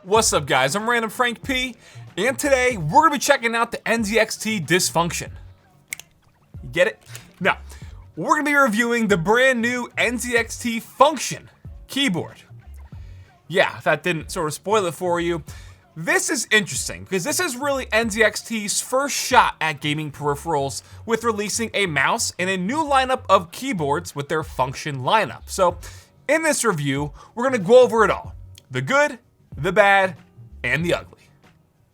What's up guys, I'm randomfrankp, and today we're going to be checking out the NZXT Function. You get it? Now, we're going to be reviewing the brand new NZXT Function keyboard. Yeah, if that didn't sort of spoil it for you, this is interesting because this is really NZXT's first shot at gaming peripherals with releasing a mouse and a new lineup of keyboards with their Function lineup. So in this review, we're going to go over it all. The good, the bad, and the ugly.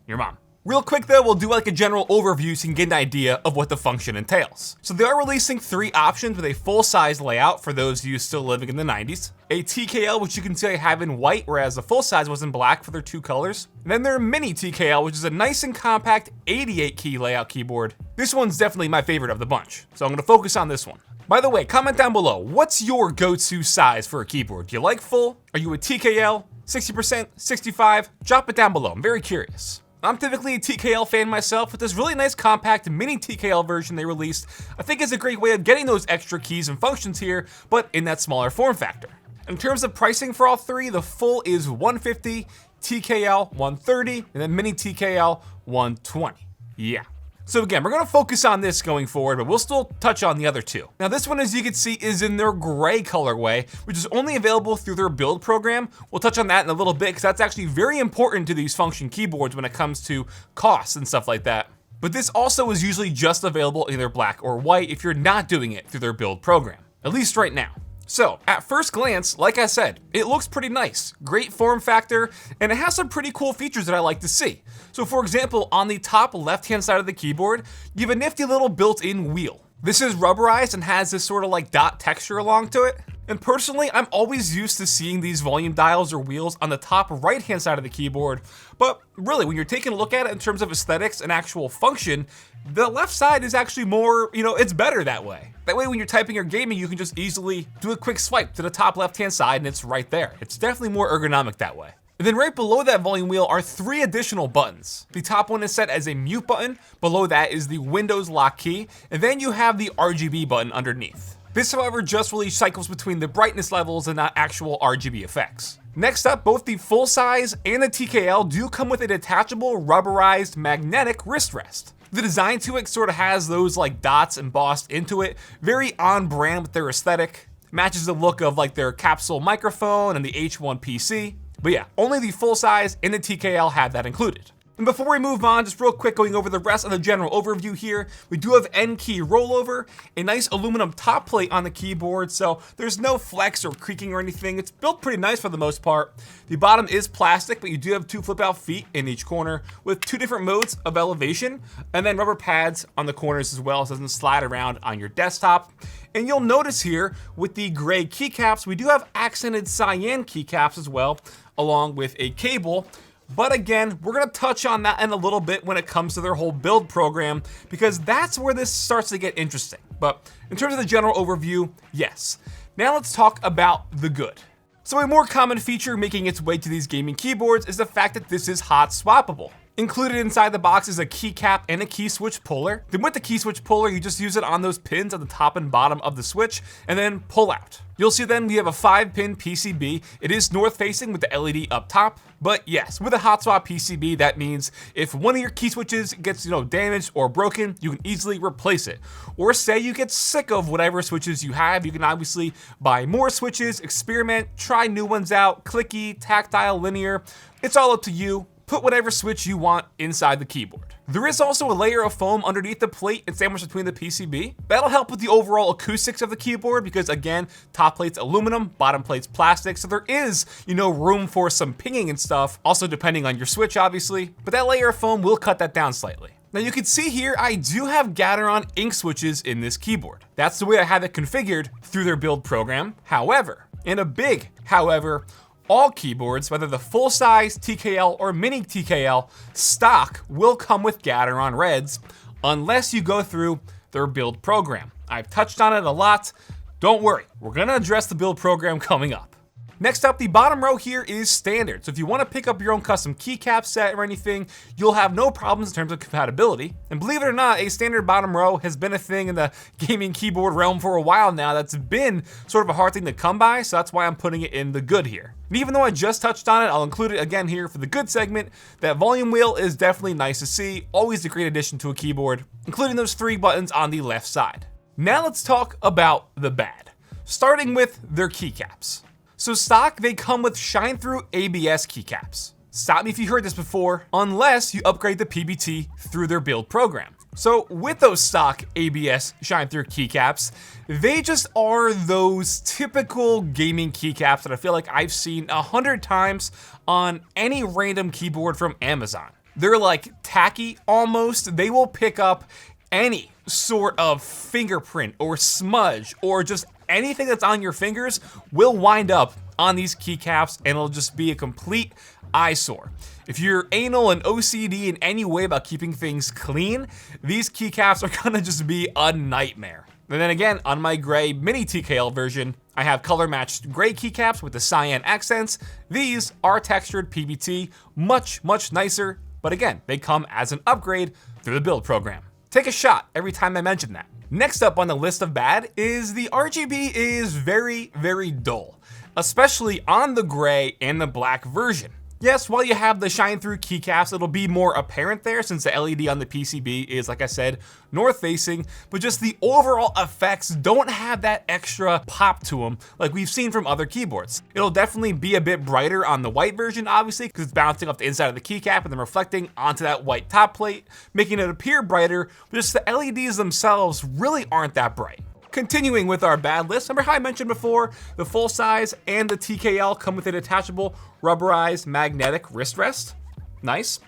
Your mom. Real quick though, we'll do like a general overview so you can get an idea of what the Function entails. So they are releasing 3 options with a full-size layout for those of you still living in the 90s. A TKL, which you can see I have in white, whereas the full size was in black for their 2 colors. And then their MiniTKL, which is a nice and compact 88 key layout keyboard. This one's definitely my favorite of the bunch, so I'm gonna focus on this one. By the way, comment down below, what's your go-to size for a keyboard? Do you like full? Are you a TKL? 60%, 65? Drop it down below, I'm very curious. I'm typically a TKL fan myself, but this really nice compact MiniTKL version they released I think is a great way of getting those extra keys and functions here, but in that smaller form factor. In terms of pricing for all 3, the full is $150, TKL $130, and then MiniTKL $120. Yeah. So again, we're gonna focus on this going forward, but we'll still touch on the other 2. Now this one, as you can see, is in their gray colorway, which is only available through their build program. We'll touch on that in a little bit, because that's actually very important to these Function keyboards when it comes to costs and stuff like that. But this also is usually just available in their black or white if you're not doing it through their build program, at least right now. So, at first glance, like I said, it looks pretty nice. Great form factor, and it has some pretty cool features that I like to see. So for example, on the top left-hand side of the keyboard, you have a nifty little built-in wheel. This is rubberized and has this sort of like dot texture along to it. And personally, I'm always used to seeing these volume dials or wheels on the top right-hand side of the keyboard, but really, when you're taking a look at it in terms of aesthetics and actual function, the left side is actually more, it's better that way. That way, when you're typing or gaming, you can just easily do a quick swipe to the top left-hand side and it's right there. It's definitely more ergonomic that way. And then right below that volume wheel are 3 additional buttons. The top one is set as a mute button, below that is the Windows lock key, and then you have the RGB button underneath. This, however, just really cycles between the brightness levels and not actual RGB effects. Next up, both the full size and the TKL do come with a detachable rubberized magnetic wrist rest. The design to it sort of has those like dots embossed into it, very on brand with their aesthetic. Matches the look of like their capsule microphone and the H1 PC. But yeah, only the full size and the TKL have that included. And before we move on, just real quick going over the rest of the general overview here, we do have N key rollover, a nice aluminum top plate on the keyboard, so there's no flex or creaking or anything. It's built pretty nice for the most part. The bottom is plastic, but you do have 2 flip out feet in each corner with 2 different modes of elevation, and then rubber pads on the corners as well, so it doesn't slide around on your desktop. And you'll notice here with the gray keycaps, we do have accented cyan keycaps as well, along with a cable. But again, we're gonna touch on that in a little bit when it comes to their whole build program, because that's where this starts to get interesting. But in terms of the general overview, yes. Now let's talk about the good. So a more common feature making its way to these gaming keyboards is the fact that this is hot swappable. Included inside the box is a keycap and a key switch puller. Then with the key switch puller, you just use it on those pins at the top and bottom of the switch and then pull out. You'll see then we have a 5-pin PCB. It is north facing with the LED up top. But yes, with a hot swap PCB, that means if one of your key switches gets damaged or broken, you can easily replace it. Or say you get sick of whatever switches you have, you can obviously buy more switches, experiment, try new ones out, clicky, tactile, linear. It's all up to you. Put whatever switch you want inside the keyboard. There is also a layer of foam underneath the plate and sandwiched between the PCB. That'll help with the overall acoustics of the keyboard because again, top plate's aluminum, bottom plate's plastic, so there is, room for some pinging and stuff, also depending on your switch obviously, but that layer of foam will cut that down slightly. Now you can see here, I do have Gateron ink switches in this keyboard. That's the way I have it configured through their build program. However, and a big however, all keyboards, whether the full size TKL or MiniTKL, stock will come with Gateron Reds unless you go through their build program. I've touched on it a lot. Don't worry, we're gonna address the build program coming up. Next up, the bottom row here is standard. So if you want to pick up your own custom keycap set or anything, you'll have no problems in terms of compatibility. And believe it or not, a standard bottom row has been a thing in the gaming keyboard realm for a while now. That's been sort of a hard thing to come by, so that's why I'm putting it in the good here. And even though I just touched on it, I'll include it again here for the good segment. That volume wheel is definitely nice to see, always a great addition to a keyboard, including those 3 buttons on the left side. Now let's talk about the bad, starting with their keycaps. So stock, they come with shine-through ABS keycaps. Stop me if you heard this before, unless you upgrade the PBT through their build program. So with those stock ABS shine-through keycaps, they just are those typical gaming keycaps that I feel like I've seen 100 times on any random keyboard from Amazon. They're like tacky almost. They will pick up any sort of fingerprint or smudge or just anything that's on your fingers will wind up on these keycaps, and it'll just be a complete eyesore. If you're anal and OCD in any way about keeping things clean, these keycaps are gonna just be a nightmare. And then again, on my gray MiniTKL version, I have color matched gray keycaps with the cyan accents. These are textured PBT, much nicer, but again, they come as an upgrade through the build program. Take a shot every time I mention that. Next up on the list of bad is the RGB is very dull, especially on the gray and the black version. Yes, while you have the shine through keycaps, it'll be more apparent there since the LED on the PCB is, like I said, north facing, but just the overall effects don't have that extra pop to them like we've seen from other keyboards. It'll definitely be a bit brighter on the white version, obviously, because it's bouncing off the inside of the keycap and then reflecting onto that white top plate, making it appear brighter, but just the LEDs themselves really aren't that bright. Continuing with our bad list, remember how I mentioned before, the full size and the TKL come with a detachable rubberized magnetic wrist rest? Nice.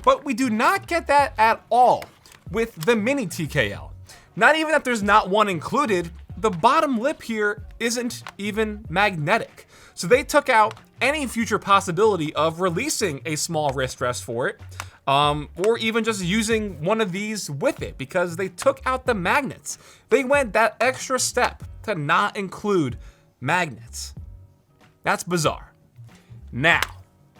But we do not get that at all with the MiniTKL. Not even that there's not one included, the bottom lip here isn't even magnetic. So they took out any future possibility of releasing a small wrist rest for it, or even just using one of these with it, because they took out the magnets. They went that extra step to not include magnets. That's bizarre. Now,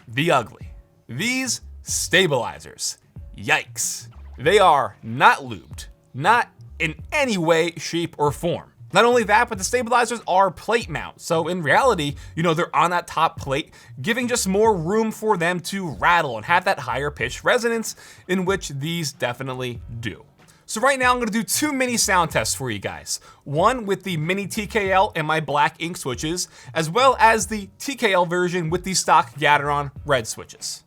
the ugly. These stabilizers. Yikes. They are not lubed, not in any way, shape, or form. Not only that, but the stabilizers are plate mount. So in reality, they're on that top plate, giving just more room for them to rattle and have that higher pitched resonance, in which these definitely do. So right now I'm gonna do 2 mini sound tests for you guys. One with the MiniTKL and my black ink switches, as well as the TKL version with the stock Gateron red switches.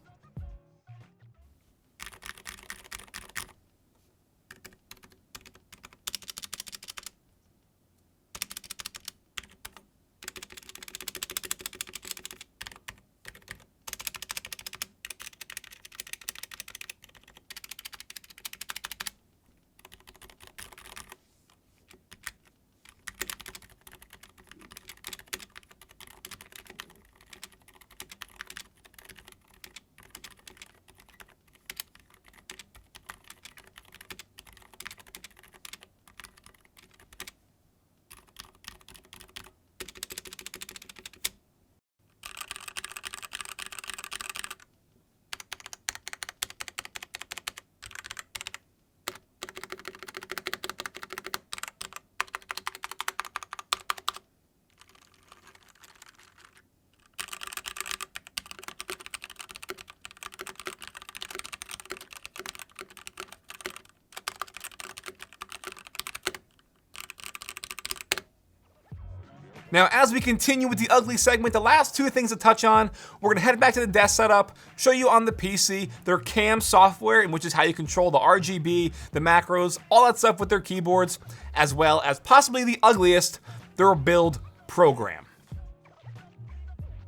Now, as we continue with the ugly segment, the last 2 things to touch on, we're gonna head back to the desk setup, show you on the PC their CAM software, in which is how you control the RGB, the macros, all that stuff with their keyboards, as well as possibly the ugliest, their build program.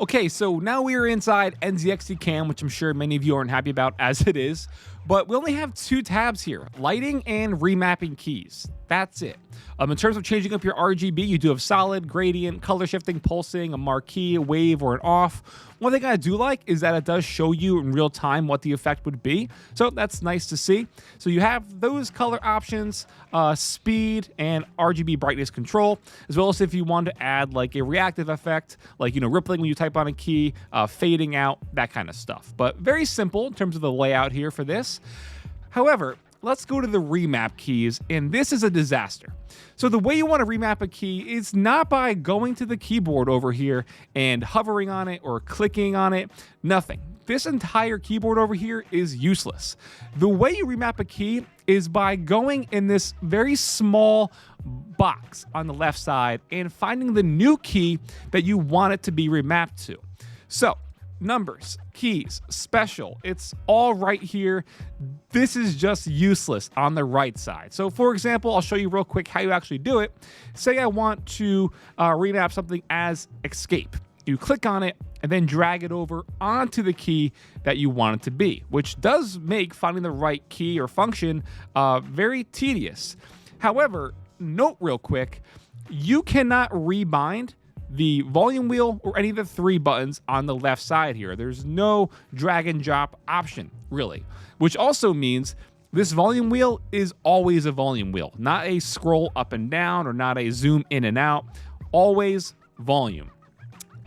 Okay, so now we are inside NZXT CAM, which I'm sure many of you aren't happy about as it is. But we only have 2 tabs here, lighting and remapping keys. That's it. In terms of changing up your RGB, you do have solid, gradient, color shifting, pulsing, a marquee, a wave, or an off. One thing I do like is that it does show you in real time what the effect would be. So that's nice to see. So you have those color options, speed and RGB brightness control, as well as if you want to add like a reactive effect, like, rippling when you type on a key, fading out, that kind of stuff. But very simple in terms of the layout here for this. However, let's go to the remap keys, and this is a disaster. So the way you want to remap a key is not by going to the keyboard over here and hovering on it or clicking on it, nothing. This entire keyboard over here is useless. The way you remap a key is by going in this very small box on the left side and finding the new key that you want it to be remapped to. So, numbers, keys, special, it's all right here. This is just useless on the right side. So for example, I'll show you real quick how you actually do it. Say I want to remap something as escape. You click on it and then drag it over onto the key that you want it to be, which does make finding the right key or function very tedious. However, note real quick, you cannot rebind the volume wheel or any of the 3 buttons on the left side here. There's no drag and drop option, really, which also means this volume wheel is always a volume wheel, not a scroll up and down or not a zoom in and out, always volume.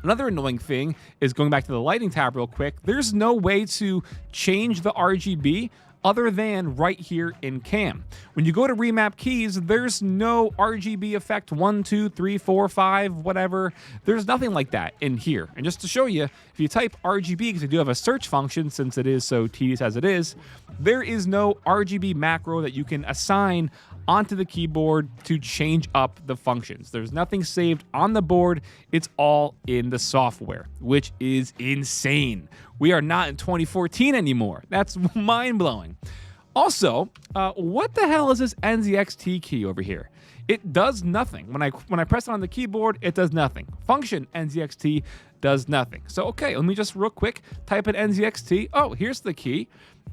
Another annoying thing is going back to the lighting tab real quick, there's no way to change the RGB other than right here in CAM. When you go to remap keys, there's no RGB effect 1, 2, 3, 4, 5, whatever. There's nothing like that in here. And just to show you, if you type RGB, because I do have a search function since it is so tedious as it is, there is no RGB macro that you can assign onto the keyboard to change up the functions. There's nothing saved on the board. It's all in the software, which is insane. We are not in 2014 anymore. That's mind-blowing. Also, what the hell is this NZXT key over here? It does nothing. When I press it on the keyboard, it does nothing. Function NZXT does nothing. So, okay, let me just real quick type in NZXT. Oh, here's the key.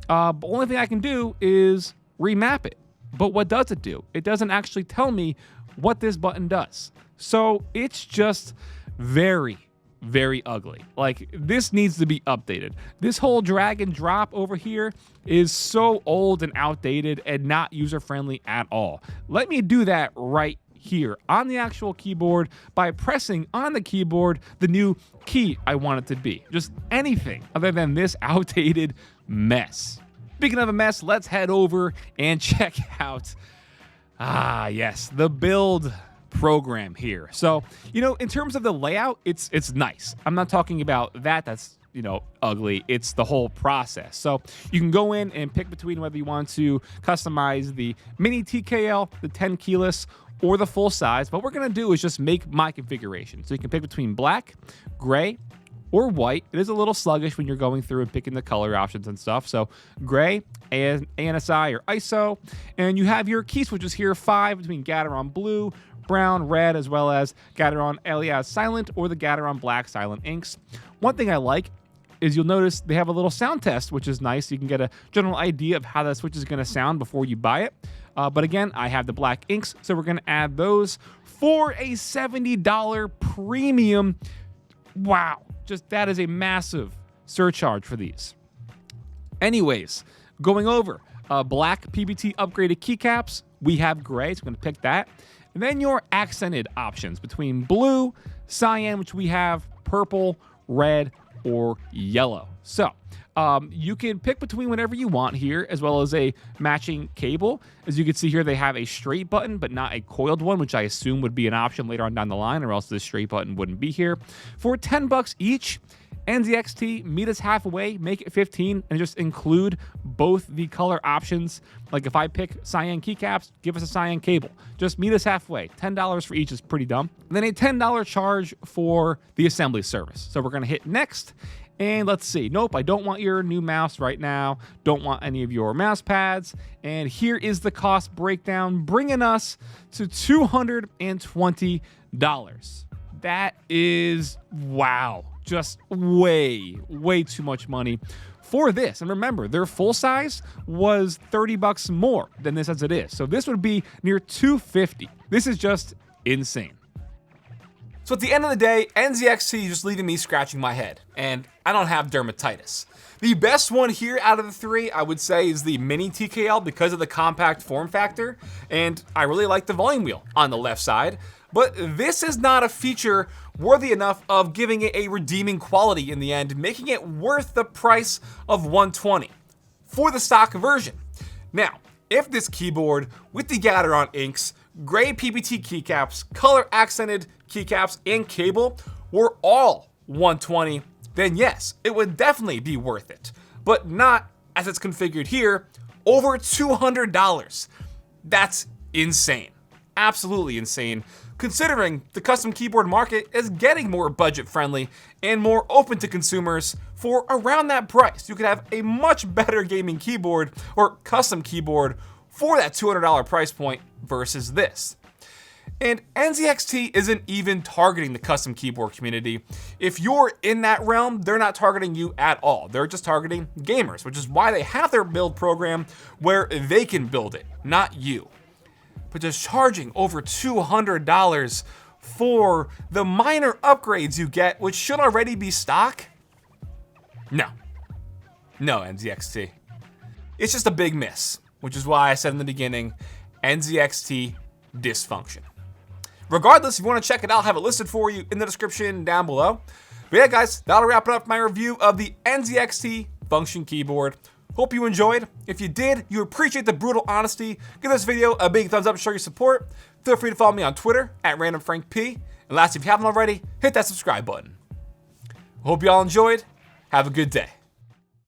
The only thing I can do is remap it. But what does it do? It doesn't actually tell me what this button does. So it's just very, very ugly. Like, this needs to be updated. This whole drag and drop over here is so old and outdated and not user-friendly at all. Let me do that right here on the actual keyboard by pressing on the keyboard the new key I want it to be. Just anything other than this outdated mess. Speaking of a mess, let's head over and check out, yes, the build program here. So, in terms of the layout, it's nice. I'm not talking about that's, ugly. It's the whole process. So you can go in and pick between whether you want to customize the MiniTKL, the 10 keyless, or the full size. What we're going to do is just make my configuration. So you can pick between black, gray, or white. It is a little sluggish when you're going through and picking the color options and stuff. So gray, ANSI, or ISO. And you have your key switches here, 5 between Gateron blue, brown, red, as well as Gateron Alias silent or the Gateron black silent inks. One thing I like is you'll notice they have a little sound test, which is nice. You can get a general idea of how that switch is going to sound before you buy it. But again, I have the black inks, so we're going to add those for a $70 premium. Wow. Just that is a massive surcharge for these. Anyways, going over black PBT upgraded keycaps, we have gray, so I'm going to pick that. And then your accented options between blue, cyan, which we have, purple, red, or yellow. So you can pick between whatever you want here, as well as a matching cable. As you can see here, they have a straight button, but not a coiled one, which I assume would be an option later on down the line, or else this straight button wouldn't be here. For $10 each, NZXT, meet us halfway, make it 15, and just include both the color options. Like if I pick cyan keycaps, give us a cyan cable. Just meet us halfway. $10 for each is pretty dumb. And then a $10 charge for the assembly service. So we're going to hit next. And let's see. Nope, I don't want your new mouse right now. Don't want any of your mouse pads. And here is the cost breakdown, bringing us to $220. That is, wow. just way too much money for this. And remember, their full size was $30 more than this as it is. So this would be near $250. This is just insane. So at the end of the day, NZXT is just leaving me scratching my head, and I don't have dermatitis. The best one here out of the three, I would say, is the MiniTKL because of the compact form factor, and I really like the volume wheel on the left side, but this is not a feature worthy enough of giving it a redeeming quality in the end, making it worth the price of $120 for the stock version. Now, if this keyboard with the Gateron inks, gray PBT keycaps, color accented keycaps, and cable were all $120, then yes, it would definitely be worth it. But not as it's configured here, over $200. That's insane. Absolutely insane, considering the custom keyboard market is getting more budget friendly and more open to consumers. For around that price, you could have a much better gaming keyboard or custom keyboard for that $200 price point versus this. And NZXT isn't even targeting the custom keyboard community. If you're in that realm, they're not targeting you at all. They're just targeting gamers, which is why they have their build program where they can build it, not you. But just charging over $200 for the minor upgrades you get, which should already be stock? No, NZXT. It's just a big miss, which is why I said in the beginning, NZXT dysfunction. Regardless, if you want to check it out, I'll have it listed for you in the description down below. But yeah, guys, that'll wrap it up my review of the NZXT Function keyboard. Hope you enjoyed. If you did, you appreciate the brutal honesty, give this video a big thumbs up to show your support. Feel free to follow me on Twitter at randomfrankp. And last, if you haven't already, hit that subscribe button. Hope you all enjoyed. Have a good day.